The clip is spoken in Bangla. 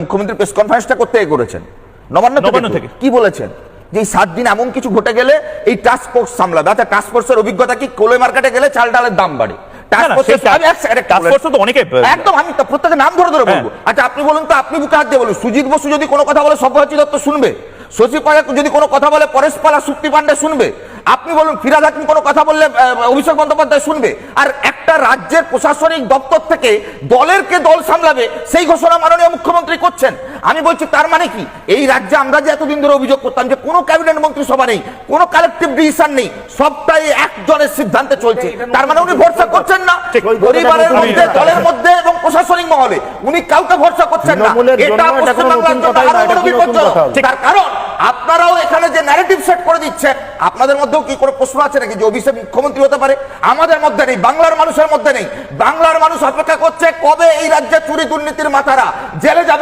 মুখ্যমন্ত্রী প্রেস কনফারেন্সটা করতে করেছেন নবান্ন থেকে কি বলেছেন যে 7 দিন এমন কিছু ঘটে গেলে এই টাস্ক ফোর্স সামলাবে। আচ্ছা টাস্ক ফোর্সের অভিজ্ঞতা কি কোলে মার্কেটে গেলে চাল ডালের দাম বাড়ে? একদম আমি প্রত্যেকের নাম ধরে বলবো। আচ্ছা আপনি বলুন তো, আপনি বুকে হাত দিয়ে বলুন, সুজিত বসু যদি কোনো কথা বলে সব্যসাচী দত্ত শুনবে? শশী পাজা যদি কোনো কথা বলে পরেশ পালা সুপ্তি পান্ডে শুনবে? আপনি বলুন ফিরাদ হাকিম কোনো কথা বললে অভিষেক বন্দ্যোপাধ্যায় শুনবে? আর একটা রাজ্যের প্রশাসনিক দপ্তর থেকে দলের কে দল সামলাবে সেই ঘোষণা মাননীয় মুখ্যমন্ত্রী করছেন। আমি বলছি তার মানে কি এই রাজ্যে আমরা যে এতদিন ধরে অভিযোগ করতাম যে কোনো ক্যাবিনেট মন্ত্রিসভা নেই, কোনো কালেকটিভ ডিসিশন নেই, সবটাই একজনের সিদ্ধান্তে চলছে, তার মানে উনি ভরসা করছেন না পরিবারের মধ্যে, দলের মধ্যে এবং প্রশাসনিক মহলে উনি কাউকে ভরসা করছেন না। এটা পশ্চিমবাংলার জন্য আরো বড় বিপজ্জনক। তার কারণ আপনারাও এখানে যে ন্যারেটিভ সেট করে দিচ্ছেন, আপনাদের মধ্যেও কি কোনো প্রশ্ন আছে নাকি যে অভিষেক মুখ্যমন্ত্রী হতে পারে? আমাদের মধ্যে নেই, বাংলার মানুষের মধ্যে নেই। বাংলার মানুষ অপেক্ষা করছে কবে এই রাজ্যে চুরি দুর্নীতির মাথারা জেলে যাবে।